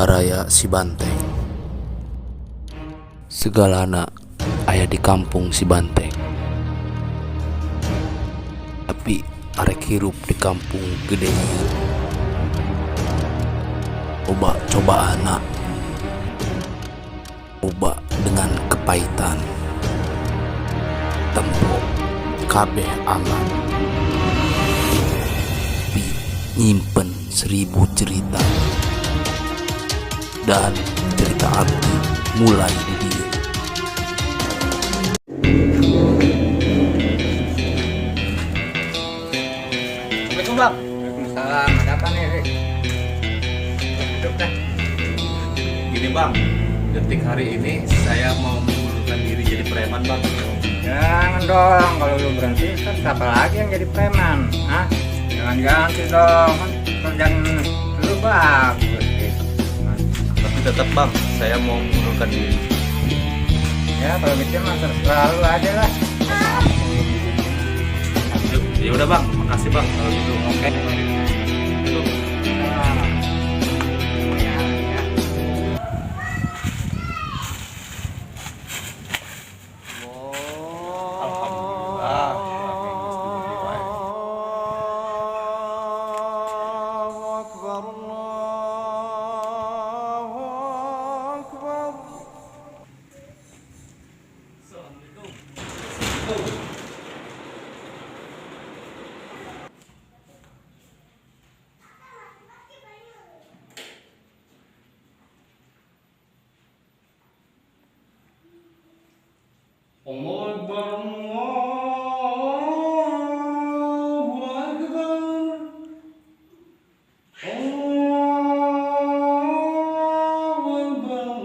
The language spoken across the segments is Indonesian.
Baraya si Banteng. Segalana aya di kampung si Banteng. Tapi arek hirup di kampung gede ieu. Coba anak. Coba dengan kepahitan. Tempo kabeh aman. Tapi nyimpen 1000 cerita. Dan cerita abdi mulai di dia. Assalamualaikum bang. Waalaikumsalam. Ada apa nih Rick? Duduk dah. Gini bang, detik hari ini saya mau mengundurkan diri jadi preman bang. Jangan dong, kalau lu berhenti kan siapa lagi yang jadi preman? Hah? Jangan ganti dong, kan kerjaan lu bagus gitu. Tapi tetap bang, saya mau mengundurkan diri. Ya kalau gitu mah terserah lu aja lah. Ya udah bang, makasih bang kalau gitu. Oke. Yuk. Alhamdulillah. Allahu Akbar, Allahu Akbar, Allahu Akbar,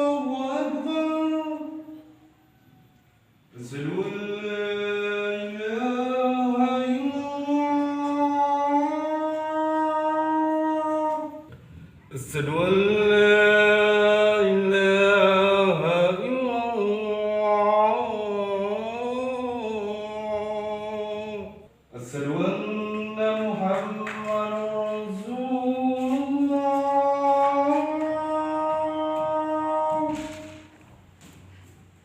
Allahu Akbar. Asyhadu an la ilaha illallah. Asyhadu an la أشهد أن محمدا رسول الله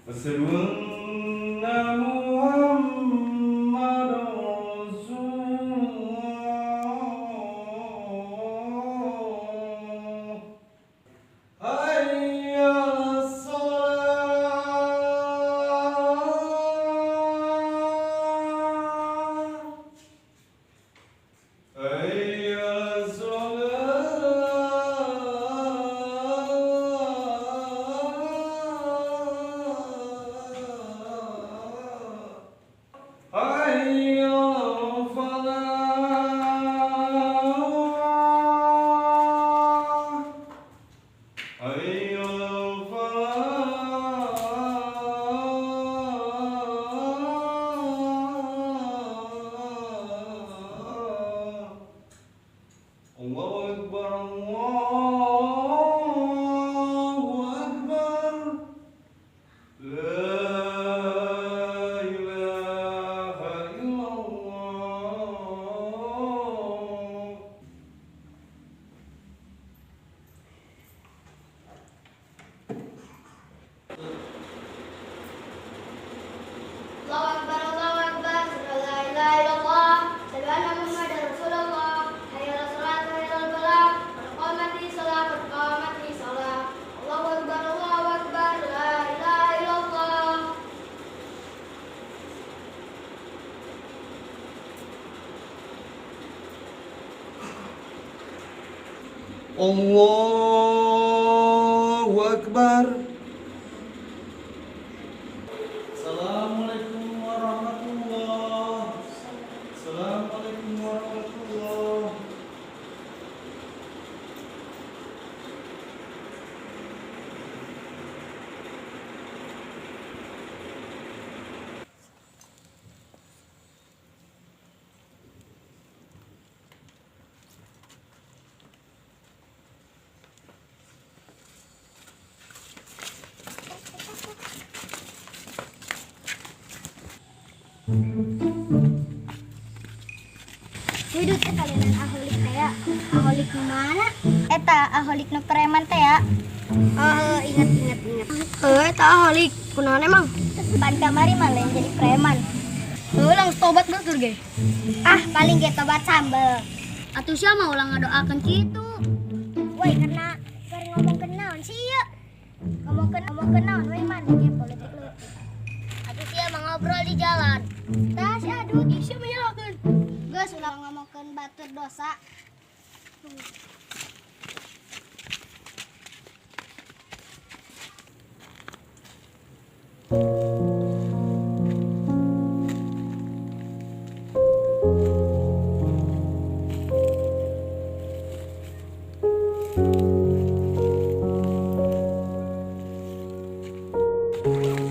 أشهد أن محمدا رسول الله حي على Allahu Akbar, Allahu Akbar. La ilaha illallah. Allahu Akbar, Allahu Akbar, la ilaha illallah, asyhadu anna Muhammadar Rasulullah, hayya 'alas shalah, hayya 'alal falah, qad qamatis shalah, qad qamatis shalah. Allahu Akbar, Allahu Akbar, la ilaha illallah. Allahu Akbar. Assalamualaikum warahmatullahi. Assalamualaikum warahmatullahi. Hidup kalian ahli kayak Aholik nu mana? Eta aholik nu preman teh ya. Ingat. Eta aholik kunaon emang? Pan kamari mah lain jadi preman. Ulang tobat batur ge. Paling ge tobat sambel. Atuh sia mah ulang ngadoakeun kitu. Woi karena ngomong kenaon sih ya? Ngomong kenaon we man ge politik lu. Atuh sia mah ngobrol di jalan. Tah si aduh di sia mah nyalakeun. Geus ulang ngomongkeun batur dosa.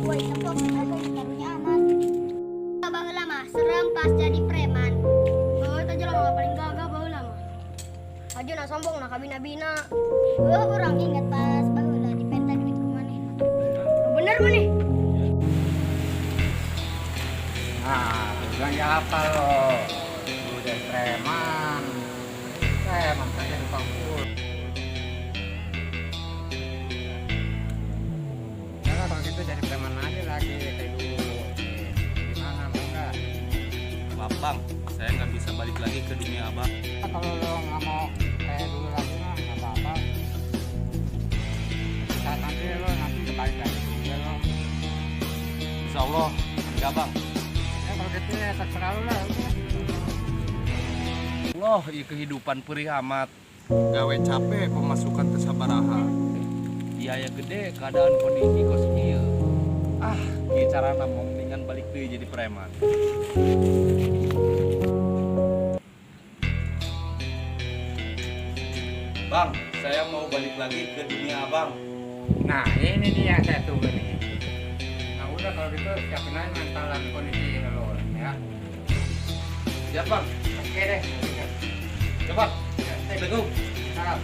Woi, tepok sebagai karunya aman. Baheula mah serem pas jadi preman. Eta jelema paling gagah baheula mah. Ajeuna sombong na kabina-bina. Urang inget pas baheula dipenteng di kumanehna. Bener maneh. Nah, bilang ya apa lo? Udah preman. Preman kan jadi pangkul. Ya kalau gitu jadi preman aja lagi kayak dulu. Gimana enggak? Maaf bang, saya nggak bisa balik lagi ke dunia abang. Kalau lo nggak mau kayak dulu lagi mah nggak apa-apa. Saat nanti kembali lagi juga lo. Insya Allah, enggak bang. Ya kalau gitu ya terserah lo lah. Allah, iya kehidupan perih amat. Gawe capek pemasukan teu sabaraha. Biaya gede keadaan kondisi kos ieu. Ieu carana mau mendingan balik deui jadi preman. Bang, saya mau balik lagi ke dunia abang. Nah ini dia yang saya tunggu nih. Nah udah kalau gitu siapin aja mental dan kondisi lo ya. Siap bang. Oke deh. Coba. Ya, Assalamualaikum. Salam.